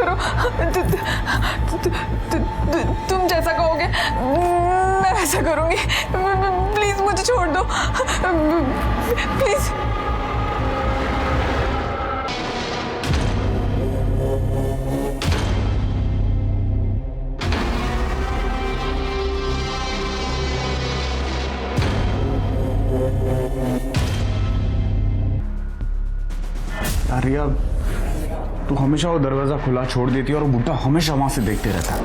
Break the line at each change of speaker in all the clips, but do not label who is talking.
करो। तुम जैसा कहोगे मैं वैसा करूंगी। प्लीज मुझे छोड़ दो, प्लीज।
आर्या, तू हमेशा वो दरवाजा खुला छोड़ देती है और वो बुड्ढा हमेशा वहां से देखते रहता है।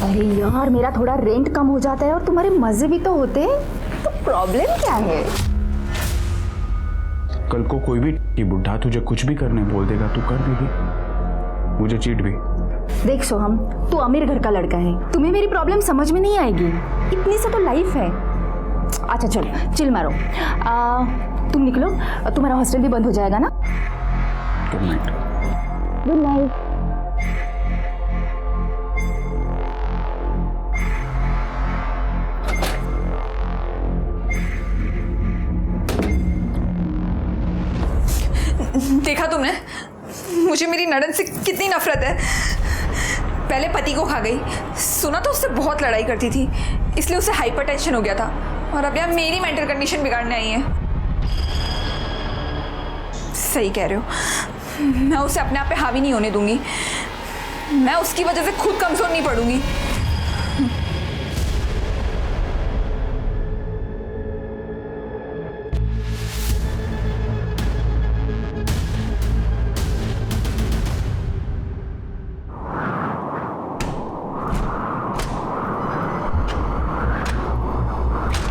अरे यार, मेरा थोड़ा रेंट कम हो जाता है और तुम्हारे मजे भी तो होते हैं, तो प्रॉब्लम क्या है?
कल को कोई भी बुड्ढा तुझे कुछ भी करने बोल देगा, तू कर देगी, मुझे चीट भी।
देख सोहम, तू अमीर घर का लड़का है, तुम्हें मेरी प्रॉब्लम समझ में नहीं आएगी। इतनी सा तो लाइफ है। अच्छा चलो, चिल मारो। तुम निकलो, तुम्हारा हॉस्टल भी बंद हो जाएगा ना।
Good night.
Good night.
देखा तुमने मुझे मेरी नड़न से कितनी नफरत है। पहले पति को खा गई, सुना तो उससे बहुत लड़ाई करती थी, इसलिए उसे हाइपरटेंशन हो गया था, और अब यार मेरी मेंटल कंडीशन बिगाड़ने आई है। सही कह रहे हो, मैं उसे अपने आप पे हावी नहीं होने दूंगी। मैं उसकी वजह से खुद कमजोर नहीं पड़ूंगी।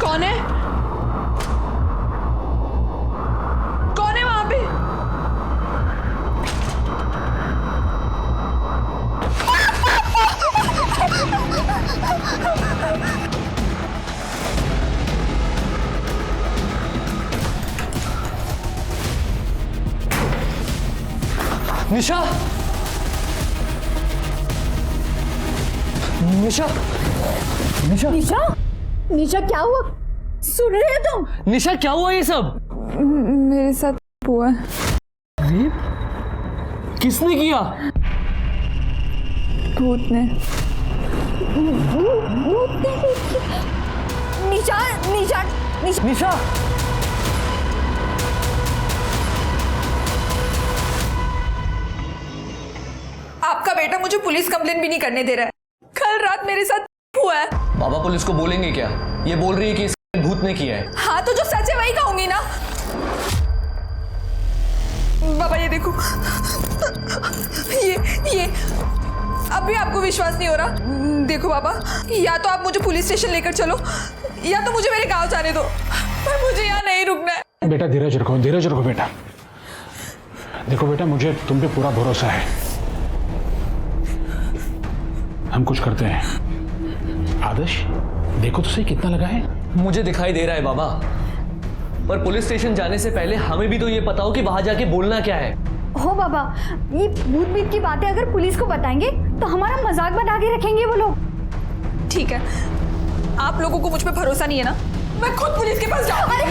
कौन है? कौन है वहां पे?
निशा, निशा, निशा,
निशा, निशा क्या हुआ? सुन रहे हो तुम?
निशा क्या हुआ ये सब?
मेरे साथ हुआ है।
किसने किया?
भूत ने।
निशा, निशा, निशा,
निशा,
आपका बेटा मुझे पुलिस कंप्लेन भी नहीं करने दे रहा है। कल रात मेरे साथ हुआ है।
बाबा पुलिस को बोलेंगे क्या? ये बोल रही है कि इसके भूत ने किया है।
हाँ तो जो सच है वही कहूंगी ना। बाबा ये देखो, ये अब भी आपको विश्वास नहीं हो रहा? देखो बाबा, या तो आप मुझे पुलिस स्टेशन लेकर चलो, या तो मुझे मेरे गांव जाने दो, पर मुझे यहाँ नहीं रुकना है।
बेटा धीरज रखो बेटा। देखो बेटा, मुझे तुम पे पूरा भरोसा है, हम कुछ करते हैं। आदर्श, देखो तो सही कितना लगा है।
मुझे दिखाई दे रहा है बाबा, पर पुलिस स्टेशन जाने से पहले हमें भी तो ये पता हो कि वहां जाके बोलना क्या है।
हो बाबा, ये भूत बीत की बातें अगर पुलिस को बताएंगे तो हमारा मजाक बना के रखेंगे वो लोग।
ठीक है, आप लोगों को मुझ पे भरोसा नहीं है ना, मैं खुद पुलिस के पास जाऊंगी।
अरे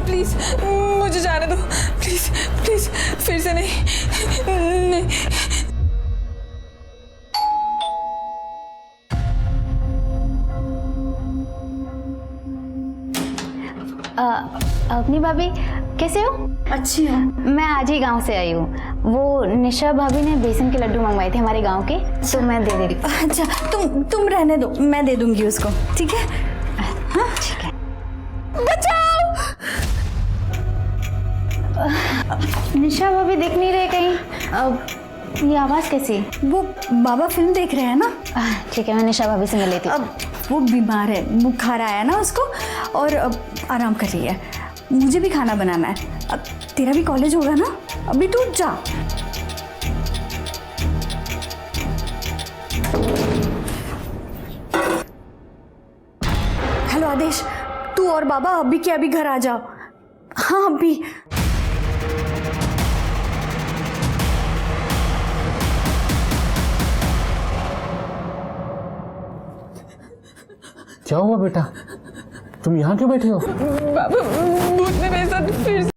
प्लीज मुझे जाने दो, प्लीज प्लीज, फिर से नहीं, नहीं।
अपनी भाभी कैसे हो?
अच्छी हूँ।
मैं आज ही गांव से आई हूँ। वो निशा भाभी ने बेसन के लड्डू मंगवाए थे हमारे गांव के, तो मैं दे रही हूँ।
अच्छा, तुम रहने दो, मैं दे दूंगी उसको, ठीक है?
हाँ ठीक है।
बचाओ!
निशा भाभी दिख नहीं रहे कहीं। ये आवाज़ कैसी?
वो बाबा फिल्म देख रहे हैं ना।
ठीक है, मैं निशा भाभी से मिल लेती हूँ।
अब वो बीमार है, बुखार आया ना उसको, और अब आराम कर रही है। मुझे भी खाना बनाना है। अब तेरा भी कॉलेज होगा ना, अभी तू जा। हेलो आदेश, तू और बाबा, अभी के अभी घर आ जाओ। हाँ अभी।
क्या हुआ बेटा, तुम यहाँ क्यों बैठे हो?
बाबा भूत ने मेरे साथ फिर से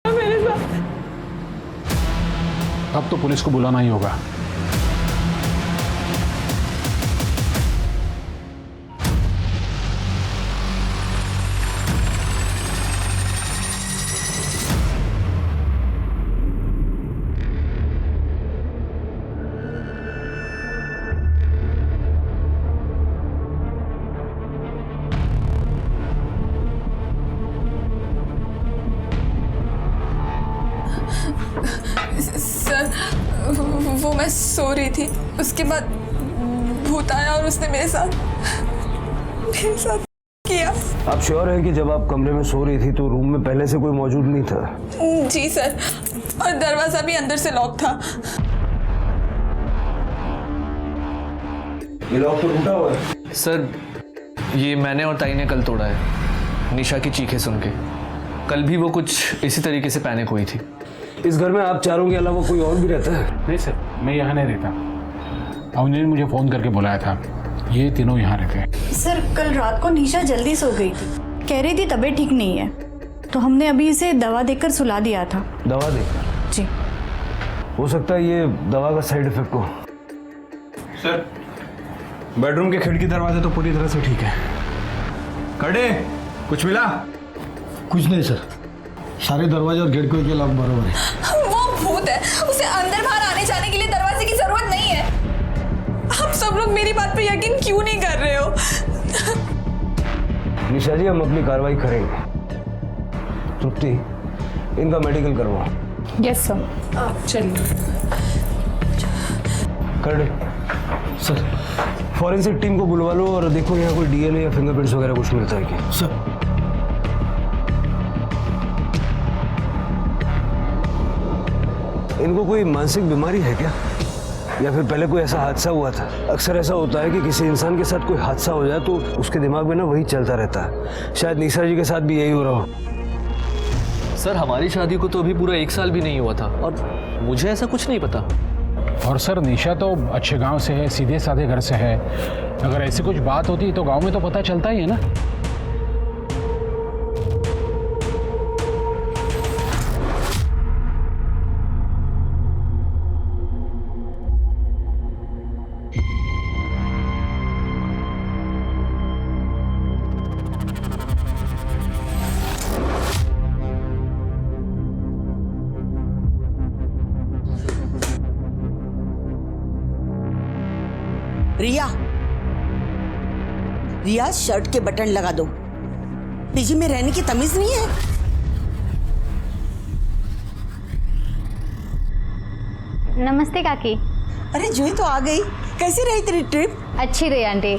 मेरे साथ।
अब तो पुलिस को बुलाना ही होगा।
सर वो मैं सो रही थी, उसके बाद भूत आया और उसने मेरे साथ किया।
आप श्योर हैं कि जब आप कमरे में सो रही थी तो रूम में पहले से कोई मौजूद नहीं था?
जी सर, और दरवाजा भी अंदर से लॉक था।
ये लॉक तो टूटा हुआ है।
सर ये मैंने और ताई ने कल तोड़ा है, निशा की चीखें सुन के। कल भी वो कुछ इसी तरीके से पैनिक हुई थी।
इस घर में आप चारों के अलावा कोई और भी रहता है?
नहीं सर, मैं यहाँ नहीं रहता। अवनी ने मुझे फ़ोन करके बुलाया था, ये तीनों यहाँ रहते हैं।
सर कल रात को निशा जल्दी सो गई थी, कह रही थी तबीयत ठीक नहीं है, तो हमने अभी इसे दवा देकर सुला दिया था।
दवा देकर?
जी।
हो सकता है ये दवा का साइड इफेक्ट हो।
सर बेडरूम के खिड़की दरवाजे तो पूरी तरह से ठीक है। कड़े कुछ मिला?
कुछ नहीं सर, सारे दरवाजे और गेट के लॉक बराबर है।
वो भूत है, उसे अंदर बाहर आने जाने के लिए दरवाजे की जरूरत नहीं है। आप सब लोग मेरी बात पे यकीन क्यों नहीं कर रहे हो?
निशा जी हम अपनी कार्रवाई करेंगे। तृप्ति इनका मेडिकल करवाओ।
Yes sir. चलिए।
कर
सर
फॉरेंसिक टीम को बुलवा लो और देखो यहाँ कोई डीएनए या फिंगरप्रिंट्स वगैरह कुछ मिलता है क्या?
सर
इनको कोई मानसिक बीमारी है क्या, या फिर पहले कोई ऐसा हादसा हुआ था? अक्सर ऐसा होता है कि किसी इंसान के साथ कोई हादसा हो जाए तो उसके दिमाग में ना वही चलता रहता है। शायद निशा जी के साथ भी यही हो रहा हो।
सर हमारी शादी को तो अभी पूरा 1 साल भी नहीं हुआ था और मुझे ऐसा कुछ नहीं पता।
और सर निशा तो अच्छे गांव से है, सीधे साधे घर से है। अगर ऐसी कुछ बात होती तो गांव में तो पता चलता ही है ना।
रिया, रिया शर्ट के बटन लगा दो। पीजी में रहने की तमीज नहीं है?
नमस्ते काकी।
अरे जूही तो आ गई। कैसी रही तेरी ट्रिप?
अच्छी रही आंटी।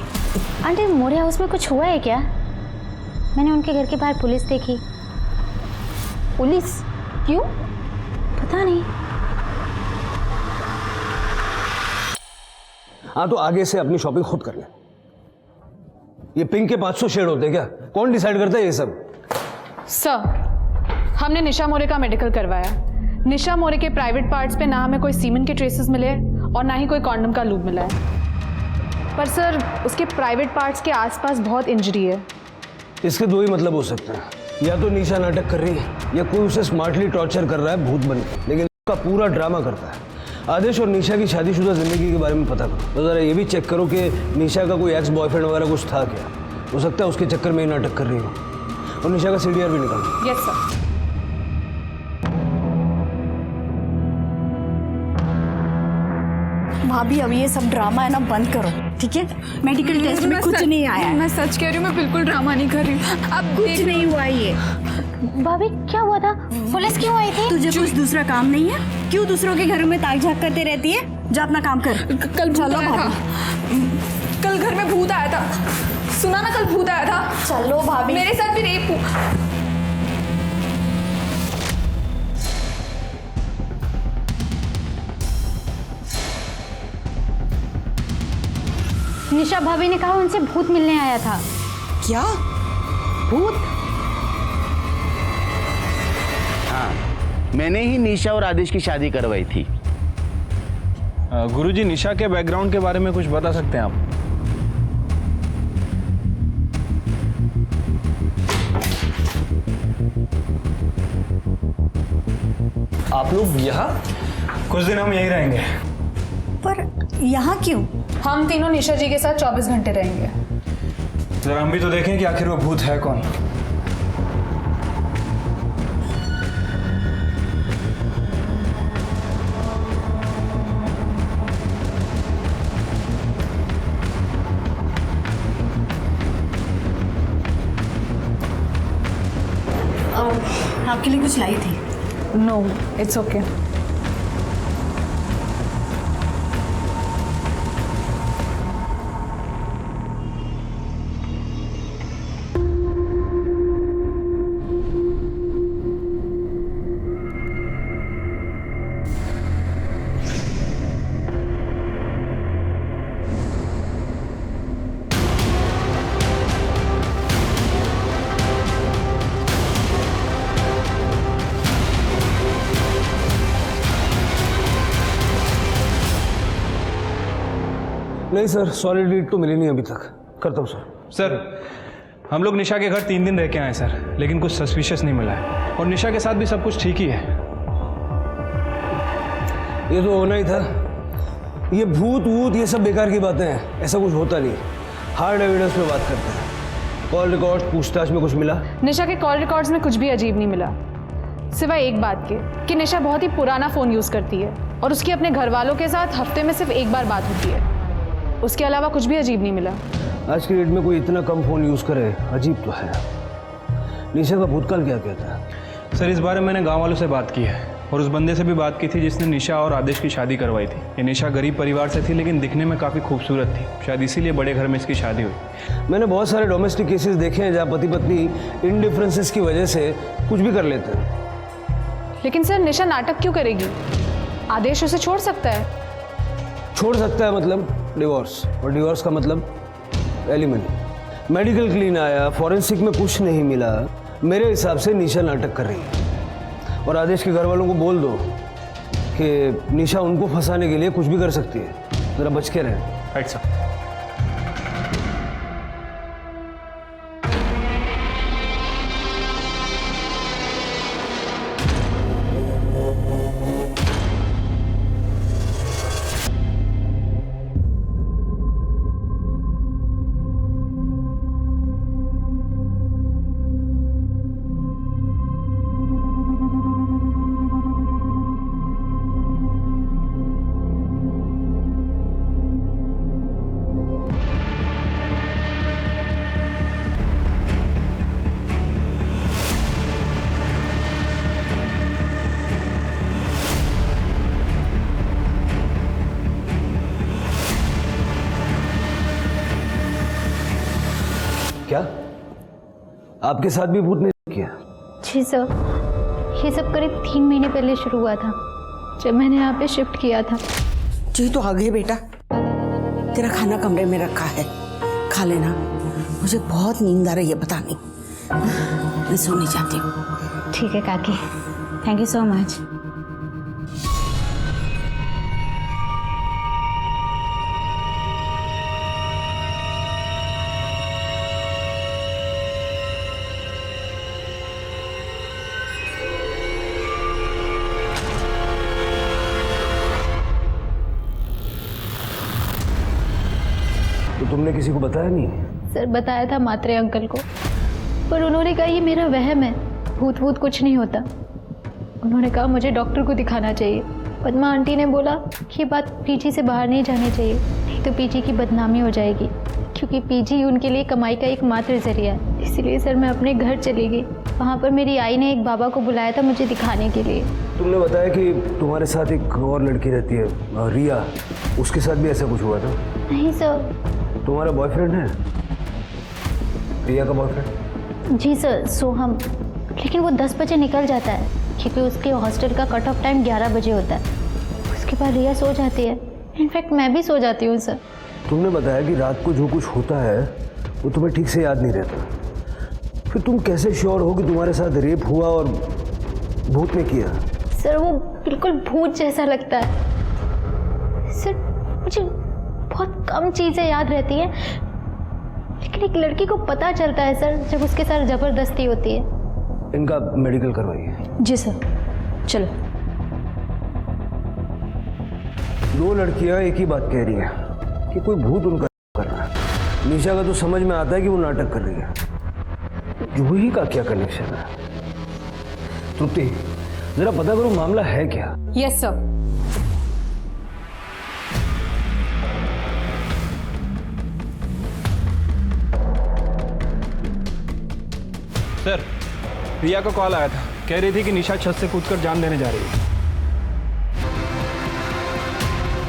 आंटी मोरे हाउस में कुछ हुआ है क्या? मैंने उनके घर के बाहर पुलिस देखी। पुलिस? क्यों? पता नहीं।
हाँ तो आगे से अपनी शॉपिंग खुद कर ले। ये पिंक के 500 शेड होते हैं क्या? कौन डिसाइड करता है ये सब?
सर हमने निशा मोरे का मेडिकल करवाया। निशा मोरे के प्राइवेट पार्ट्स पे ना हमें कोई सीमेंट के ट्रेसेस मिले और ना ही कोई कॉन्डम का लूब मिला है। पर सर उसके प्राइवेट पार्ट्स के आसपास बहुत इंजरी है।
इसके दो ही मतलब हो सकते हैं, या तो निशा नाटक कर रही है या कोई उसे स्मार्टली टॉर्चर कर रहा है भूत बन के, लेकिन उसका पूरा ड्रामा करता है। आदेश और निशा की शादीशुदा जिंदगी के बारे में पता करो, तो ज़रा ये भी चेक करो कि निशा का कोई एक्स बॉयफ्रेंड वगैरह कुछ था क्या। हो सकता है उसके चक्कर में ही नाटक कर रही हो। और निशा का सीडीआर भी निकालो।
Yes sir.
भाभी अब ये सब ड्रामा है ना बंद करो, ठीक है? मेडिकल टेस्ट में कुछ नहीं आया है।
मैं सच कह रही हूँ, मैं बिल्कुल ड्रामा नहीं कर रही हूँ। अब
कुछ नहीं हुआ ये।
भाभी क्या हुआ था? पुलिस क्यों आई थी?
तुझे कुछ दूसरा काम नहीं है? क्यों दूसरों के घरों में ताक झाक करते रहती है? जा अपना काम कर।
कल भूत
चलो
आया था। कल घर में भूत आया था। सुना ना, कल भूत आया था।
चलो भाभी।
मेरे साथ भी रेप हुआ।
निशा भाभी ने कहा उनसे भूत मिलने आया था।
क्या?
भूत?
हाँ, मैंने ही निशा और आदेश की शादी करवाई थी।
गुरुजी, निशा के बैकग्राउंड के बारे में कुछ बता सकते हैं आप?
आप लोग यहाँ?
कुछ दिन हम यहीं रहेंगे।
पर यहाँ क्यों?
हम तीनों निशा जी के साथ 24 घंटे रहेंगे।
जरा हम भी तो देखें कि आखिर वो भूत है कौन।
आपके लिए कुछ लाई थी।
No, it's okay.
नहीं सर, सॉलिड लीड तो मिली नहीं अभी तक। करता हूँ सर।
सर, हम लोग निशा के घर 3 दिन रह के आए सर, लेकिन कुछ सस्पिशियस नहीं मिला है और निशा के साथ भी सब कुछ ठीक ही है।
ये तो होना ही था। ये भूत वूत ये सब बेकार की बातें हैं, ऐसा कुछ होता नहीं। हार्ड एविडेंस पे बात करते हैं। कॉल रिकॉर्ड पूछताछ में कुछ मिला?
निशा के कॉल रिकॉर्ड्स में कुछ भी अजीब नहीं मिला, सिवाय एक बात के कि निशा बहुत ही पुराना फ़ोन यूज़ करती है और उसकी अपने घर वालों के साथ हफ्ते में सिर्फ एक बार बात होती है। उसके अलावा कुछ भी अजीब नहीं मिला।
आज की डेट में कोई इतना कम फ़ोन यूज़ करे, अजीब तो है। निशा का भूतकाल क्या कहता है?
सर, इस बारे में मैंने गांव वालों से बात की है और उस बंदे से भी बात की थी जिसने निशा और आदेश की शादी करवाई थी। ये निशा गरीब परिवार से थी, लेकिन दिखने में काफ़ी खूबसूरत थी। शायद इसीलिए बड़े घर में इसकी शादी हुई।
मैंने बहुत सारे डोमेस्टिक केसेस देखे हैं जहाँ पति पत्नी इनडिफरेंसेस की वजह से कुछ भी कर लेते हैं।
लेकिन सर, निशा नाटक क्यों करेगी? आदेश उसे छोड़ सकता है।
छोड़ सकता है मतलब डिवोर्स, और डिवोर्स का मतलब एलिमनी। मेडिकल क्लीन आया, फॉरेंसिक में कुछ नहीं मिला। मेरे हिसाब से निशा नाटक कर रही है और आदेश के घर वालों को बोल दो कि निशा उनको फंसाने के लिए कुछ भी कर सकती है, जरा बच के रहें।
Right sir.
क्या आपके साथ भी भूत ने किया?
जी सर, ये सब करीब 3 महीने पहले शुरू हुआ था, जब मैंने यहाँ पे शिफ्ट किया था।
जी तो आ गए बेटा, तेरा खाना कमरे में रखा है, खा लेना। मुझे बहुत नींद आ रही है, पता नहीं, मैं सोने जाती हूँ।
ठीक है काकी, थैंक यू सो मच।
तो तुमने किसी को बताया नहीं?
सर, बताया था मात्रे अंकल को, पर उन्होंने कहा ये मेरा वहम है, भूत वूत कुछ नहीं होता। उन्होंने कहा मुझे डॉक्टर को दिखाना चाहिए। पद्मा आंटी ने बोला कि ये बात पीजी से बाहर नहीं जानी चाहिए, नहीं तो पीजी की बदनामी हो जाएगी, क्योंकि पीजी उनके लिए कमाई का एकमात्र जरिया है। इसीलिए सर मैं अपने घर चली गई। वहाँ पर मेरी आई ने एक बाबा को बुलाया था मुझे दिखाने के लिए।
तुमने बताया कि तुम्हारे साथ एक और लड़की रहती है, रिया, उसके साथ भी ऐसा कुछ हुआ था?
नहीं सर।
तुम्हारा बॉयफ्रेंड है? रिया का बॉयफ्रेंड?
जी सर, सोहम, लेकिन वो 10 बजे निकल जाता है, क्योंकि उसके हॉस्टल का कट ऑफ टाइम 11 बजे होता है। उसके बाद रिया सो जाती है, इनफैक्ट मैं भी सो जाती हूँ सर।
तुमने बताया कि रात को जो कुछ होता है वो तुम्हें ठीक से याद नहीं रहता। फिर तुम कैसे श्योर हो कि तुम्हारे साथ रेप हुआ और भूत ने किया?
सर वो बिल्कुल भूत जैसा लगता है सर। मुझे बहुत कम चीज़ें याद रहती हैं, लेकिन एक लड़की को पता चलता है सर जब उसके साथ ज़बरदस्ती होती है।
इनका मेडिकल करवाइए।
जी सर, चलो।
दो लड़कियां एक ही बात कह रही है कि कोई भूत उनका कर रहा है। निशा का तो समझ में आता है कि वो नाटक कर रही है। जूही का क्या कनेक्शन है? तृप्ति, जरा पता करो मामला है क्या।
Yes sir.
सर, रिया का कॉल आया था, कह रही थी कि निशा छत से कूदकर जान देने जा रही है।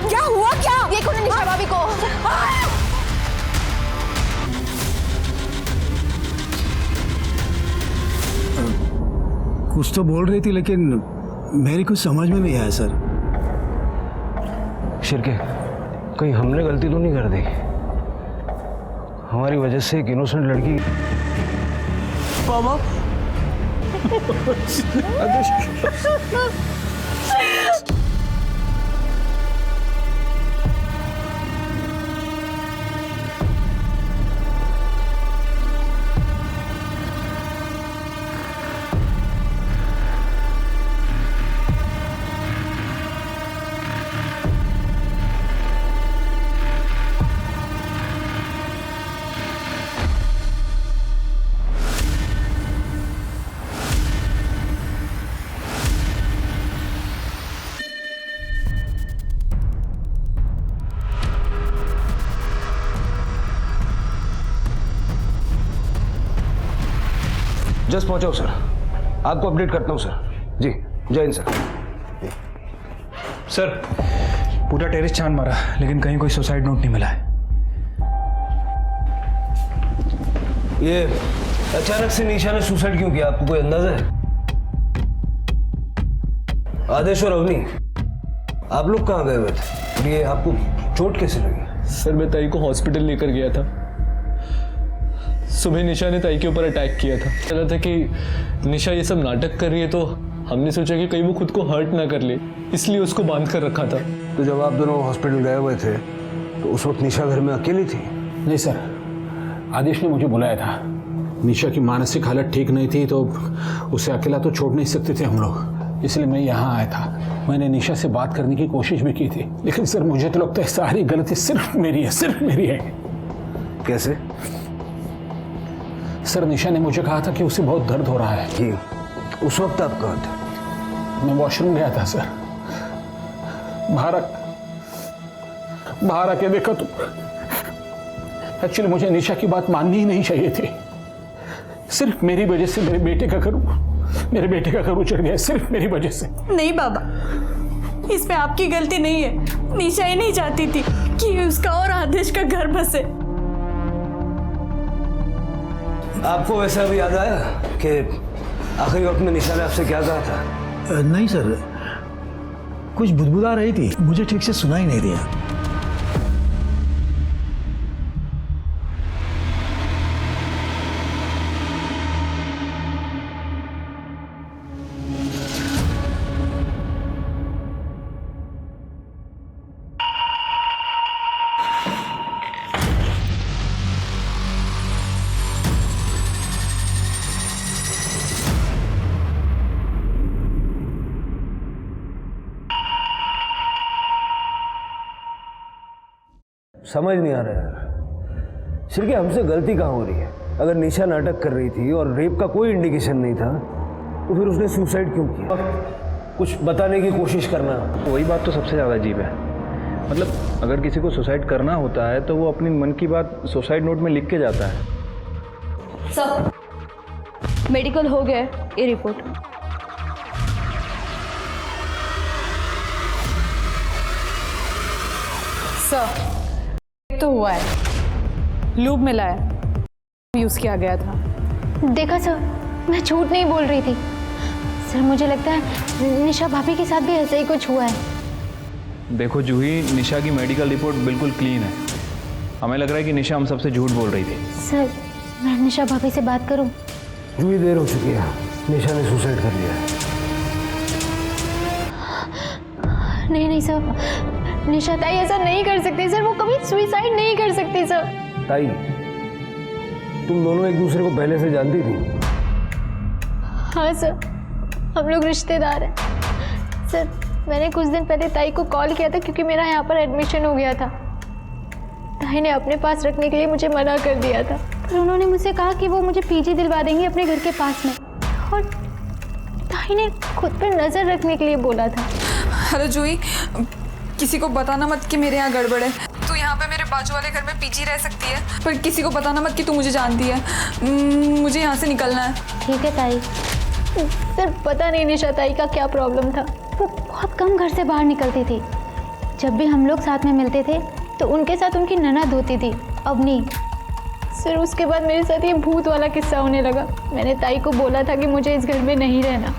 क्या हुआ क्या?
ये कौन है निशा भाभी को?
कुछ तो बोल रही थी लेकिन मेरी कुछ समझ में नहीं आया सर।
शिरके, कहीं हमने गलती तो नहीं कर दी? हमारी वजह से एक इनोसेंट लड़की।
बाबा
जस्ट पहुंचा हूं सर, आपको अपडेट करता हूं सर। जी, जय हिंद सर।
सर, पूरा टेरेस छान मारा लेकिन कहीं कोई सुसाइड नोट नहीं मिला है।
ये अचानक से निशा ने सुसाइड क्यों किया, आपको कोई अंदाजा है? आदेश और अवनी, आप लोग कहाँ गए हुए थे? ये आपको चोट कैसे लगी?
सर मैं ताई को हॉस्पिटल लेकर गया था। सुबह निशा ने ताई के ऊपर अटैक किया था। लगा था कि निशा ये सब नाटक कर रही है, तो हमने सोचा कि कहीं वो खुद को हर्ट ना कर ले, इसलिए उसको बांध कर रखा था।
तो जब आप दोनों हॉस्पिटल गए हुए थे तो उस वक्त निशा घर में अकेली थी?
नहीं सर, आदेश ने मुझे बुलाया था। निशा की मानसिक हालत ठीक नहीं थी तो उसे अकेला तो छोड़ नहीं सकते थे हम लोग, इसलिए मैं यहाँ आया था। मैंने निशा से बात करने की कोशिश भी की थी, लेकिन सर मुझे तो लगता है सारी गलती सिर्फ मेरी है, सिर्फ मेरी है।
कैसे?
सर निशा ने मुझे कहा था कि उसे बहुत दर्द हो रहा है।
जी, उस वक्त आप कहाँ थे?
मैं वॉशरूम गया था सर। बाहर आके देखा तो एक्चुअली मुझे निशा की बात माननी ही नहीं चाहिए थी। सिर्फ मेरी वजह से मेरे बेटे का घर उजड़ गया, सिर्फ मेरी वजह से।
नहीं बाबा, इसमें आपकी गलती नहीं है। निशा ही नहीं चाहती थी कि उसका और आदेश का घर बसे।
आपको वैसा भी याद आया कि आखिरी वक्त में निशा ने आपसे क्या कहा था?
नहीं सर, कुछ बुदबुदा रही थी, मुझे ठीक से सुनाई नहीं दिया।
समझ नहीं आ रहा यार। सिर्फ हमसे गलती कहाँ हो रही है? अगर निशा नाटक कर रही थी और रेप का कोई इंडिकेशन नहीं था तो फिर उसने सुसाइड क्यों किया? कुछ बताने की कोशिश करना।
वही बात तो सबसे ज़्यादा अजीब है। मतलब अगर किसी को सुसाइड करना होता है तो वो अपनी मन की बात सुसाइड नोट में लिख के जाता है।
सर, मेडिकल हो गया, ये रिपोर्ट।
सर तो हुआ है, लूब मिला है, यूज किया गया था।
देखा सर, मैं झूठ नहीं बोल रही थी सर। मुझे लगता है निशा भाभी के साथ भी ऐसा ही कुछ हुआ है।
देखो जूही, निशा की मेडिकल रिपोर्ट बिल्कुल क्लीन है। हमें लग रहा है कि निशा हम सबसे झूठ बोल रही थी।
सर मैं निशा भाभी से बात करूं?
जूही देर हो चुकी है, निशा ने सुसाइड कर लिया है।
नहीं नहीं सर, निशा ताई ऐसा नहीं कर सकती सर, वो कभी सुसाइड नहीं कर सकती सर।
ताई, तुम दोनों एक दूसरे को पहले से जानती थी?
हाँ सर, हम लोग रिश्तेदार हैं। सर मैंने कुछ दिन पहले ताई को कॉल किया था क्योंकि मेरा यहाँ पर एडमिशन हो गया था। ताई ने अपने पास रखने के लिए मुझे मना कर दिया था, पर उन्होंने मुझसे कहा कि वो मुझे पीजी दिलवा देंगे अपने घर के पास में, और ताई ने खुद पर नज़र रखने के लिए बोला था।
हेलो जूही, किसी को बताना मत कि मेरे यहाँ गड़बड़ है। तू यहाँ पे मेरे बाजू वाले घर में पीजी रह सकती है, पर किसी को बताना मत कि तू मुझे जानती है। मुझे यहाँ से निकलना है।
ठीक है ताई। सर पता नहीं निशा ताई का क्या प्रॉब्लम था, वो बहुत कम घर से बाहर निकलती थी। जब भी हम लोग साथ में मिलते थे तो उनके साथ उनकी ननद होती थी अवनी। सर उसके बाद मेरे साथ ये भूत वाला किस्सा होने लगा। मैंने ताई को बोला था कि मुझे इस घर में नहीं रहना,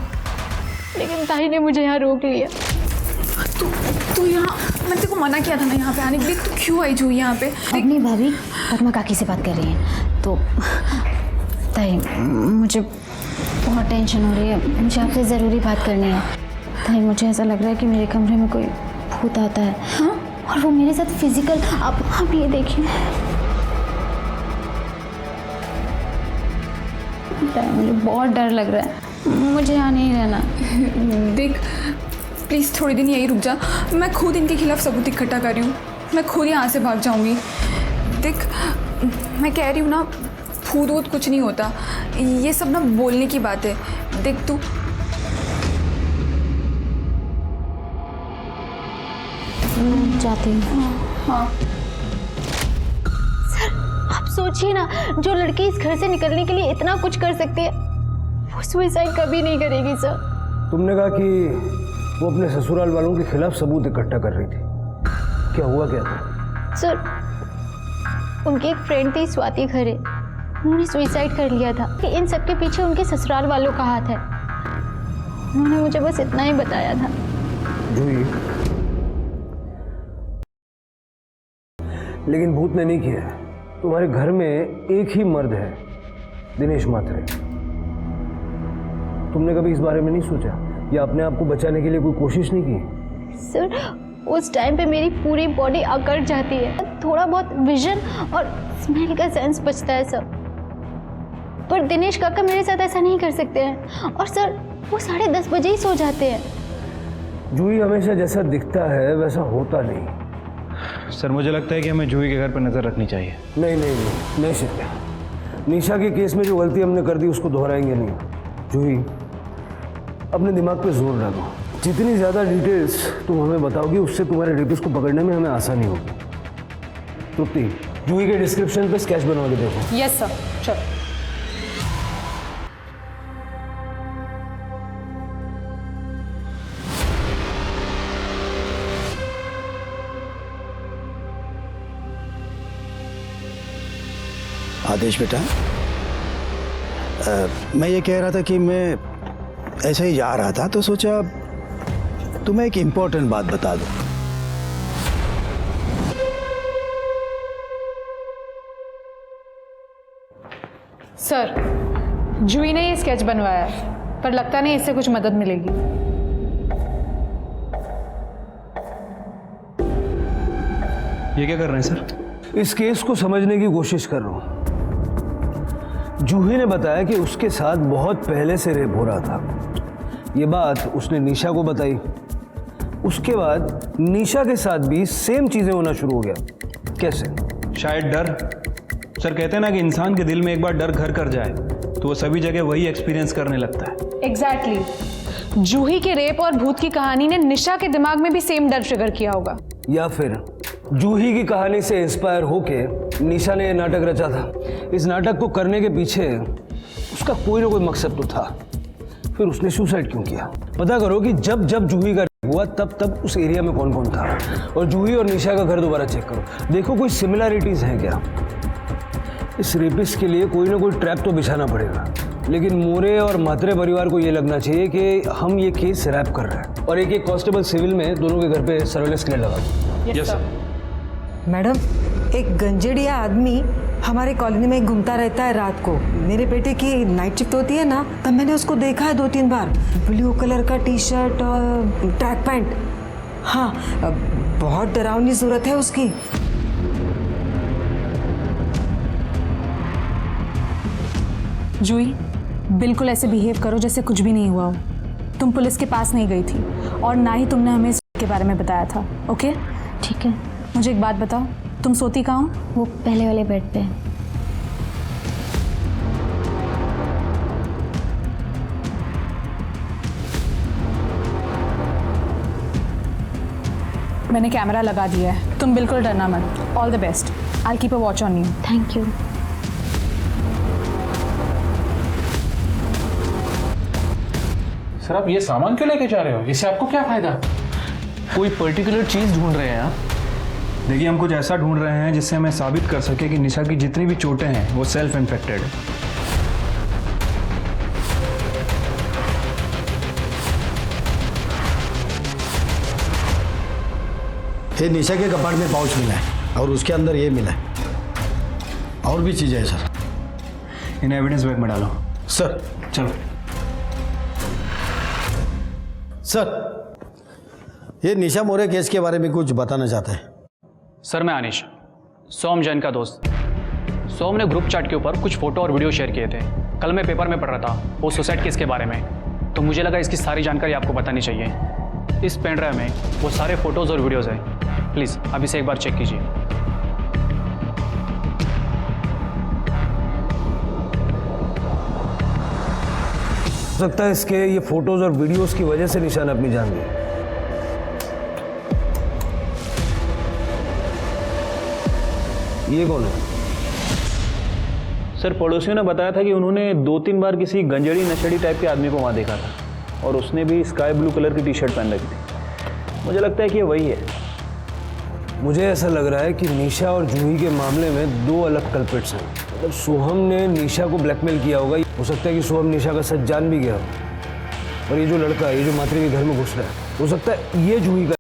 लेकिन ताई ने मुझे यहाँ रोक लिया।
तू यहाँ, मैंने तेरे को मना किया था ना यहाँ पे आने के लिए, तू क्यों आई जूही यहाँ पे?
अवनी भाभी पद्मा काकी से बात कर रही हैं। तो ताई मुझे बहुत टेंशन हो रही है, मुझे आपसे ज़रूरी बात करनी है। ताई मुझे ऐसा लग रहा है कि मेरे कमरे में कोई भूत आता है। हाँ? और वो मेरे साथ फिजिकल, आप ये देखिए। मुझे बहुत डर लग रहा है, मुझे यहाँ नहीं रहना।
देख प्लीज़ थोड़ी दिन यहीं रुक जा, मैं खुद इनके खिलाफ सबूत इकट्ठा कर रही हूँ। मैं खुद यहाँ से भाग जाऊँगी। देख मैं कह रही हूँ ना, भूत वूत कुछ नहीं होता, ये सब ना बोलने की बात है। देख तू
जाती हूँ।
हाँ
सर आप सोचिए ना, जो लड़की इस घर से निकलने के लिए इतना कुछ कर सकती है, वो सुसाइड कभी नहीं करेगी सर।
तुमने कहा कि वो अपने ससुराल वालों के खिलाफ सबूत इकट्ठा कर रही थी, क्या हुआ क्या था?
सर उनकी एक फ्रेंड थी स्वाति खरे, उन्होंने सुसाइड कर लिया था कि इन सब के पीछे उनके ससुराल वालों का हाथ है। उन्होंने मुझे बस इतना ही बताया था।
जूही, लेकिन भूत ने नहीं किया है। तुम्हारे घर में एक ही मर्द है, दिनेश मात्रे। तुमने कभी इस बारे में नहीं सोचा या अपने आप को बचाने के लिए कोई कोशिश नहीं की?
सर उस टाइम पे मेरी पूरी बॉडी अकड़ जाती है, थोड़ा बहुत विजन और स्मेल का सेंस बचता है सर। पर दिनेश काका मेरे साथ ऐसा नहीं कर सकते हैं, और सर वो 10:30 बजे ही सो जाते हैं।
जूही हमेशा जैसा दिखता है वैसा होता नहीं।
सर मुझे लगता है कि हमें जूही के घर पर नज़र रखनी चाहिए।
नहीं शिव, निशा के केस में जो गलती हमने कर दी उसको दोहराएंगे नहीं। जूही अपने दिमाग पे जोर डालो, जितनी ज़्यादा डिटेल्स तुम हमें बताओगी उससे तुम्हारे रेपिस्ट को पकड़ने में हमें आसानी होगी। तृप्ति, जूही के डिस्क्रिप्शन पे स्केच बनवा के देखो।
यस सर, चलो।
आदेश बेटा, मैं ये कह रहा था कि मैं ऐसे ही जा रहा था तो सोचा तुम्हें एक इम्पोर्टेंट बात बता दूं।
सर जूही ने ये स्केच बनवाया है, पर लगता नहीं इससे कुछ मदद मिलेगी।
ये क्या कर रहे हैं सर?
इस केस को समझने की कोशिश कर रहा हूँ। जूही ने बताया कि उसके साथ बहुत पहले से रेप हो रहा था। ये बात उसने निशा को बताई। उसके बाद निशा के साथ भी सेम चीजें होना शुरू हो गया। कैसे?
शायद डर। सर कहते हैं ना कि इंसान के दिल में एक बार डर घर कर जाए तो वो सभी जगह वही एक्सपीरियंस करने लगता है।
एग्जैक्टली। जूही के रेप और भूत की कहानी ने निशा के दिमाग में भी सेम डर ट्रिगर किया होगा।
या फिर जूही की कहानी से इंस्पायर होके निशा ने यह नाटक रचा था। इस नाटक को करने के पीछे उसका कोई ना कोई मकसद तो था। फिर उसने सुसाइड क्यों किया? पता करो कि जब जब जूही का रेप हुआ तब तब उस एरिया में कौन कौन था, और जूही और निशा का घर दोबारा चेक करो। देखो कोई सिमिलैरिटीज हैं क्या। इस रेपिस्ट के लिए कोई ना कोई ट्रैप तो बिछाना पड़ेगा। लेकिन मोरे और मात्रे परिवार को ये लगना चाहिए कि हम ये केस रैप कर रहे हैं, और एक कांस्टेबल सिविल में दोनों के घर पे सर्वेलेंस के लिए लगा दो।
Yes sir.
मैडम एक गंजेड़िया आदमी हमारे कॉलोनी में घूमता रहता है रात को। मेरे बेटे की नाइट शिफ्ट होती है ना, तब मैंने उसको देखा है 2-3 बार। ब्लू कलर का टी शर्ट और ट्रैक पैंट। हाँ, बहुत डरावनी सूरत है उसकी।
जूही, बिल्कुल ऐसे बिहेव करो जैसे कुछ भी नहीं हुआ हो। तुम पुलिस के पास नहीं गई थी और ना ही तुमने हमें इसके बारे में बताया था। ओके?
ठीक है।
मुझे एक बात बताओ, तुम सोती कहाँ हो?
वो पहले वाले बेड पे।
मैंने कैमरा लगा दिया है, तुम बिल्कुल डरना मत। All the best. I keep a watch on you.
Thank you.
Sir आप ये सामान क्यों लेके जा रहे हो? इससे आपको क्या फायदा?
कोई पर्टिकुलर चीज़ ढूंढ रहे हैं आप?
देखिए, हम कुछ ऐसा ढूंढ रहे हैं जिससे हमें साबित कर सके कि निशा की जितनी भी चोटें हैं वो सेल्फ इन्फेक्टेड है।
ये निशा के कपाट में पाउच मिला है और उसके अंदर ये मिला है, और भी चीज़ें हैं सर।
इन एविडेंस बैग में डालो।
सर
चलो।
सर, ये निशा मोरे केस के बारे में कुछ बताना चाहता है।
सर, मैं अनिश, सोम जैन का दोस्त। सोम ने ग्रुप चैट के ऊपर कुछ फोटो और वीडियो शेयर किए थे। कल मैं पेपर में पढ़ रहा था वो सुसाइड केस के बारे में, तो मुझे लगा इसकी सारी जानकारी आपको बतानी चाहिए। इस पेन ड्राइव में वो सारे फोटोज़ और वीडियोज़ हैं। प्लीज़ अब इसे एक बार चेक कीजिए।
हो सकता है इसके ये फोटोज और वीडियोस की वजह से निशा ने अपनी जान ली। ये कौन है?
सर, पड़ोसियों ने बताया था कि उन्होंने 2-3 बार किसी गंजेड़ी नशेड़ी टाइप के आदमी को वहाँ देखा था और उसने भी स्काई ब्लू कलर की टी शर्ट पहन रखी थी। मुझे लगता है कि ये वही है।
मुझे ऐसा लग रहा है कि निशा और जूही के मामले में 2 अलग कल्प्रिट्स हैं। मतलब सोहम ने निशा को ब्लैकमेल किया होगा। हो सकता है कि सोहम निशा का सच जान भी गया हो। और ये जो लड़का, ये जो मात्री के घर में घुस रहा है, हो सकता है ये जूही का।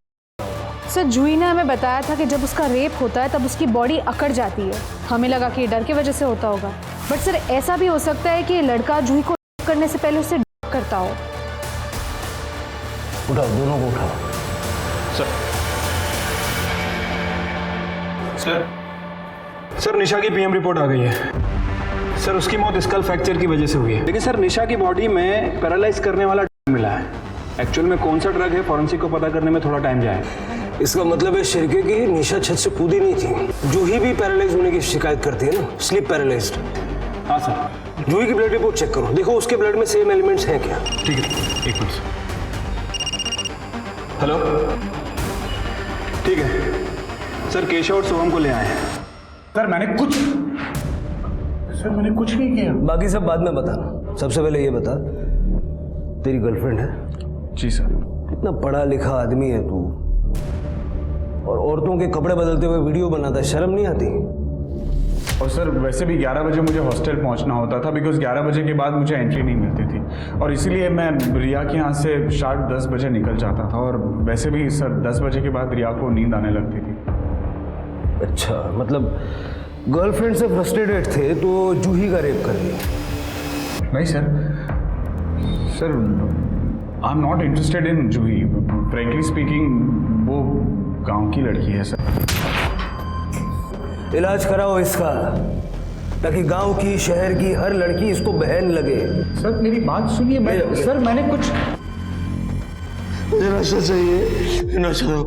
सर, जूही ने हमें बताया था कि जब उसका रेप होता है तब उसकी बॉडी अकड़ जाती है। हमें लगा कि ये डर की वजह से होता होगा, बट सर ऐसा भी हो सकता है कि ये लड़का जूही को करने से पहले उससे करता हो।
उठाओ, दोनों को उठाओ।
सर, निशा की पीएम रिपोर्ट आ गई है। सर, उसकी मौत स्कल फ्रैक्चर की वजह से हुई है। लेकिन सर, निशा की बॉडी में पैरालाइज करने वाला ड्रग मिला है। एक्चुअल में कौन सा ड्रग है, फॉरेंसिक को पता करने में थोड़ा टाइम जाएगा।
इसका मतलब है शिरके की निशा छत से कूदी नहीं थी। जूही भी पैरालाइज होने की शिकायत करती है ना, स्लीप पैरालाइज्ड।
हाँ सर।
जूही की ब्लड रिपोर्ट चेक करो, देखो उसके ब्लड में सेम एलिमेंट्स हैं क्या।
ठीक है, एक मिनट। हेलो, ठीक है सर, केशव और सोहम को ले आए हैं।
सर मैंने कुछ नहीं किया।
बाकी सब बाद में बताना। सबसे पहले ये बता, तेरी गर्लफ्रेंड है?
जी सर।
इतना पढ़ा लिखा आदमी है तू, और औरतों के कपड़े बदलते हुए वीडियो बनाता है, शर्म नहीं आती?
और सर वैसे भी 11 बजे मुझे हॉस्टल पहुंचना होता था, बिकॉज 11 बजे के बाद मुझे एंट्री नहीं मिलती थी, और इसीलिए मैं रिया के यहाँ से शार्प 10 बजे निकल जाता था। और वैसे भी सर 10 बजे के बाद रिया को नींद आने लगती थी।
अच्छा, मतलब गर्लफ्रेंड से फ्रस्ट्रेटेड थे तो जूही का रेप कर दिया?
नहीं sir, I am not interested in Juhi. Frankly speaking, वो गांव की लड़की है सर।
इलाज कराओ इसका, ताकि गांव की, शहर की हर लड़की इसको बहन लगे।
सर मेरी बात सुनिए। सर मैंने कुछ,
मुझे नशा चाहिए, नशा दो।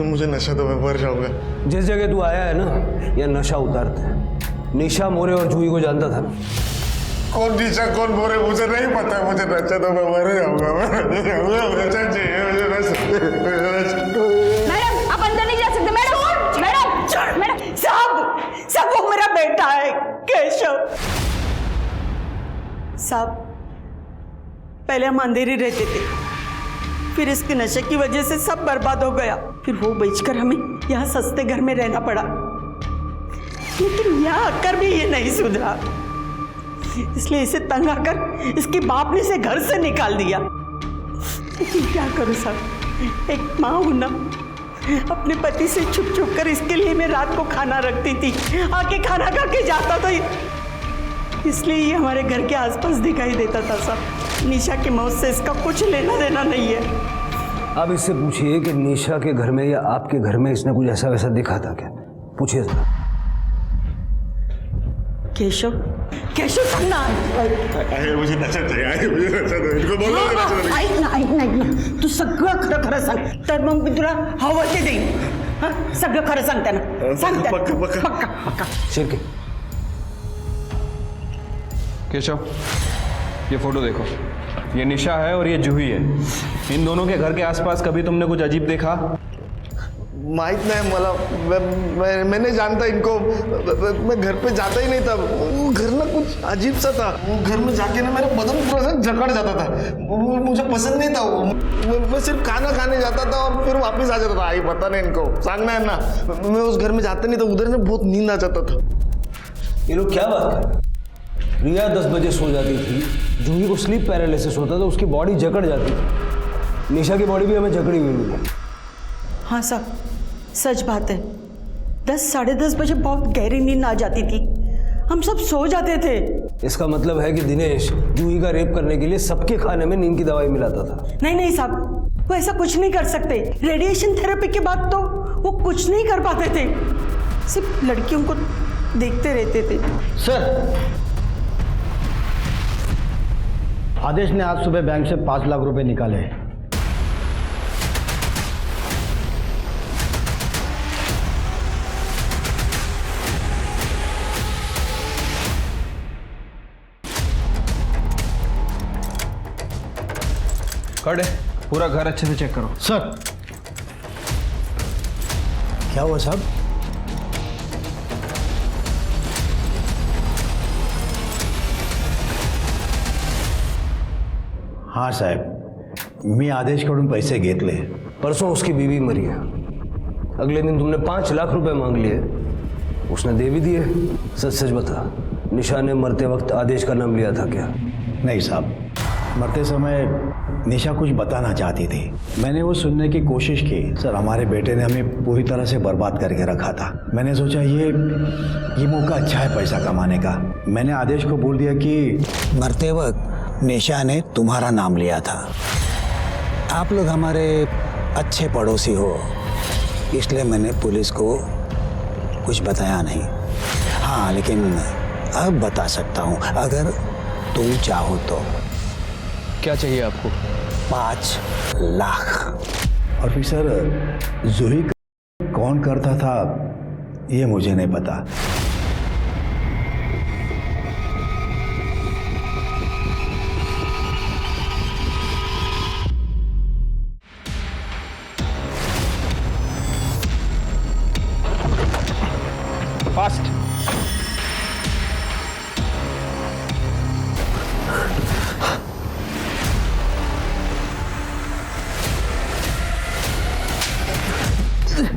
मुझे नशा दो, मैं मर जाऊंगा।
जिस जगह तू आया है ना, यह नशा उतारता है। निशा मोरे और जूही को जानता था ना?
कौन निशा कौन मोरे मुझे नहीं पता। मुझे नशा दो, मैं मर जाऊंगा। नशा चाहिए, मुझे नशा।
मैडम, आप अंदर नहीं जा सकते। मैडम, सब वो मेरा बेटा है केशव। साहब, पहले हम अंधेरी रहते थे, फिर इसके नशे की वजह से सब बर्बाद हो गया। फिर वो बेचकर हमें यहाँ सस्ते घर में रहना पड़ा, लेकिन यहाँ आकर भी ये नहीं सुधरा। इसलिए इसे तंग आकर इसके बाप ने इसे घर से निकाल दिया।
लेकिन क्या करूँ साहब, एक माँ हूँ ना, अपने पति से छुप छुप कर इसके लिए मैं रात को खाना रखती थी, आके खाना खा के जाता था, इसलिए ये हमारे घर के आसपास दिखाई देता था साहब। निशा की मौत से इसका कुछ लेना देना नहीं है।
आप इससे पूछिए कि निशा के घर में या आपके घर में इसने कुछ ऐसा वैसा दिखा था क्या? पूछिए जरा।
केशव, केशव सुनना,
मुझे नशा चाहिए, मुझे नशा दो, इनको बोलो नशा दो।
ऐक ना, तू सगळं खरं खरं सांग, तर मग मी तुला हवं ते देईन। सगळं खरं सांगते ना, सांगते पक्का पक्का।
शिरके,
केशव, ये फोटो देखो, ये निशा है और ये जूही है। इन दोनों के घर के आसपास कभी तुमने कुछ अजीब देखा?
माहित नहीं मला, मैं नहीं जानता इनको, मैं घर पे जाता ही नहीं था। वो घर ना कुछ अजीब सा था, वो घर में जाके ना मेरा बदन पूरा सा जकड़ जाता था, मुझे पसंद नहीं था वो। मैं सिर्फ खाना खाने जाता था और फिर वापस आ जाता था। आई पता नहीं इनको, सांगना है ना, मैं उस घर में जाता नहीं था, उधर ना बहुत नींद आ जाता था।
ये लोग क्या बात कर रहे हैं? रिया 10 बजे सो जाती थी, जूही को स्लीप पैरालिसिस होता था, उसकी बॉडी जकड़ जाती थी। निशा की बॉडी भी हमें जकड़ी हुई मिली।
हाँ साहब, सच बात है, 10 साढ़े 10 बजे बहुत गहरी नींद आ जाती थी, हम सब सो जाते थे।
इसका मतलब है कि दिनेश जूही का रेप करने के लिए सबके खाने में नींद की दवाई मिलाता था।
नहीं साहब, वो ऐसा कुछ नहीं कर सकते। रेडिएशन थेरेपी के बाद तो वो कुछ नहीं कर पाते थे, सिर्फ लड़कियों को देखते रहते थे।
सर, आदेश ने आज सुबह बैंक से 5 लाख रुपए निकाले।
कट है, पूरा घर अच्छे से चेक करो।
सर, क्या हुआ साहब? हाँ साहेब, मी आदेशकडून पैसे घेतले।
परसों उसकी बीवी मरी है, अगले दिन तुमने 5 लाख रुपए मांग लिए, उसने दे भी दिए। सच सच बता, निशा ने मरते वक्त आदेश का नाम लिया था क्या?
नहीं साहब, मरते समय निशा कुछ बताना चाहती थी, मैंने वो सुनने की कोशिश की। सर, हमारे बेटे ने हमें पूरी तरह से बर्बाद करके रखा था। मैंने सोचा ये मौका अच्छा है पैसा कमाने का। मैंने आदेश को बोल दिया कि
मरते वक्त निशा ने तुम्हारा नाम लिया था, आप लोग हमारे अच्छे पड़ोसी हो, इसलिए मैंने पुलिस को कुछ बताया नहीं। हाँ, लेकिन अब बता सकता हूँ अगर तुम चाहो तो।
क्या चाहिए आपको?
5 लाख।
और फिर सर, जूही कौन करता था ये मुझे नहीं पता।
फास्ट।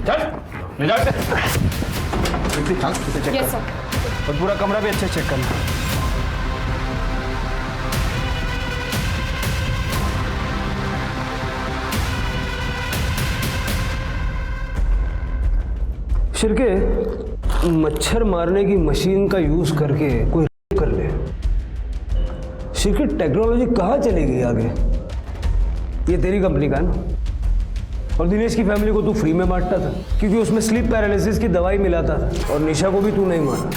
चल,
यस सर।
और पूरा कमरा भी अच्छे चेक करना।
शिरके, मच्छर मारने की मशीन का यूज करके कोई कर ले। शिरके, टेक्नोलॉजी कहाँ चली गई आगे? ये तेरी कंपनी का ना? और दिनेश की फैमिली को तू फ्री में बांटता था क्योंकि उसमें स्लीप पैरालिसिस की दवाई मिलाता था। और निशा को भी तू नहीं मारा,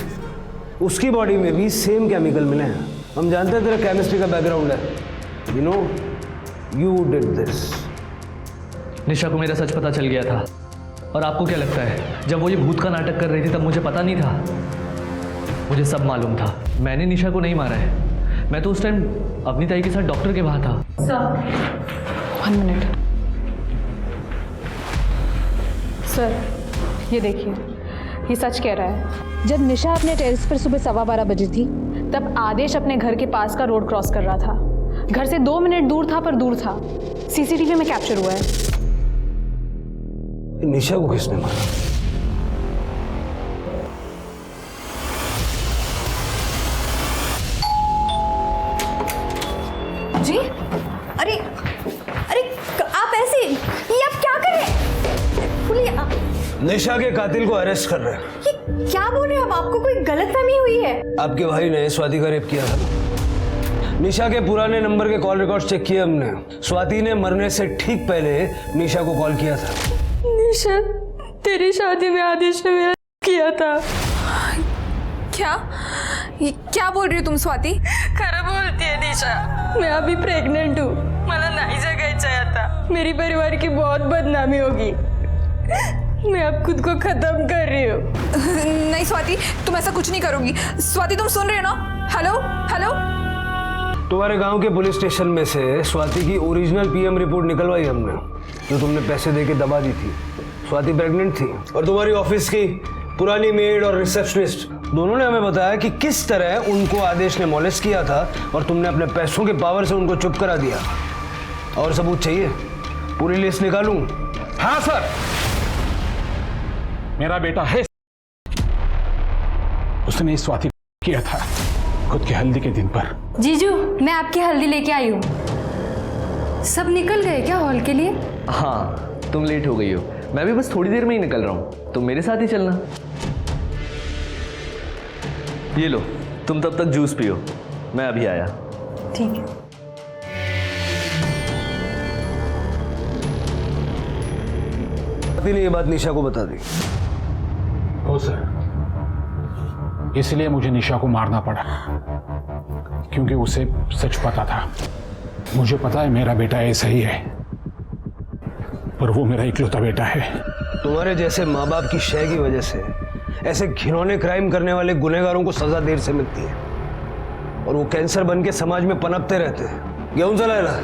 उसकी बॉडी में भी सेम केमिकल मिले हैं। हम जानते हैं तेरा केमिस्ट्री का बैकग्राउंड है। You know, you did this.
Nisha को मेरा सच पता चल गया था। और आपको क्या लगता है, जब वो ये भूत का नाटक कर रही थी तब मुझे पता नहीं था? मुझे सब मालूम था। मैंने निशा को नहीं मारा है, मैं तो उस टाइम अपनी ताई के साथ डॉक्टर के वहाँ था।
Sir, 1 minute. सर, ये देखिए, ये सच कह रहा है। जब निशा अपने टेरेस पर सुबह 12:15 बजी थी, तब आदेश अपने घर के पास का रोड क्रॉस कर रहा था। घर से 2 मिनट दूर था, पर दूर था। सीसीटीवी में कैप्चर हुआ है।
निशा को किसने मारा?
जी, अरे
निशा के कातिल को अरेस्ट कर रहे हैं।
ये क्या बोल रहे हैं आप? आपको कोई गलतफहमी हुई है?
आपके भाई ने स्वाति का रेप किया था। निशा के पुराने नंबर के कॉल रिकॉर्ड चेक किए हमने। स्वाति ने मरने से ठीक पहले निशा को कॉल किया था।
निशा, तेरी शादी में आदेश ने मेरा किया था।
क्या? ये क्या बोल रही हो तुम स्वाति?
खरं बोलती है निशा, मैं अभी प्रेग्नेंट हूँ। मला नहीं जगायचं है आता। मेरी परिवार की बहुत बदनामी होगी। मैं अब खुद को खत्म कर रही हूँ।
नहीं स्वाति, तुम ऐसा कुछ नहीं करोगी। स्वाति तुम सुन रहे हो ना? Hello hello.
तुम्हारे गांव के पुलिस स्टेशन में से स्वाति की ओरिजिनल पीएम रिपोर्ट निकलवाई हमने, जो तुमने पैसे देके दबा दी थी। स्वाति प्रेग्नेंट थी और तुम्हारी ऑफिस की पुरानी मेड और रिसेप्शनिस्ट दोनों ने हमें बताया कि किस तरह उनको आदेश ने मॉलेस्ट किया था और तुमने अपने पैसों के पावर से उनको चुप करा दिया। और सबूत चाहिए? पूरी लिस्ट निकालूं?
हाँ सर, मेरा बेटा है। उसने इस स्वाति को किया था खुद की हल्दी के दिन पर।
जीजू, मैं आपकी हल्दी लेके आई हूँ। सब निकल गए क्या हॉल के लिए?
हाँ, तुम लेट हो गई हो। मैं भी बस थोड़ी देर में ही निकल रहा हूँ, तुम मेरे साथ ही चलना। ये लो, तुम तब तक जूस पियो, मैं अभी आया।
ठीक है।
स्वाति ने ये बात निशा को बता दी।
हो सर, इसलिए मुझे निशा को मारना पड़ा, क्योंकि उसे सच पता था। मुझे पता है मेरा बेटा ऐसा ही है, पर वो मेरा इकलौता बेटा है।
तुम्हारे जैसे माँ बाप की शय की वजह से ऐसे घिनौने क्राइम करने वाले गुनहगारों को सजा देर से मिलती है और वो कैंसर बन के समाज में पनपते रहते हैं। गेहूं चलाएगा।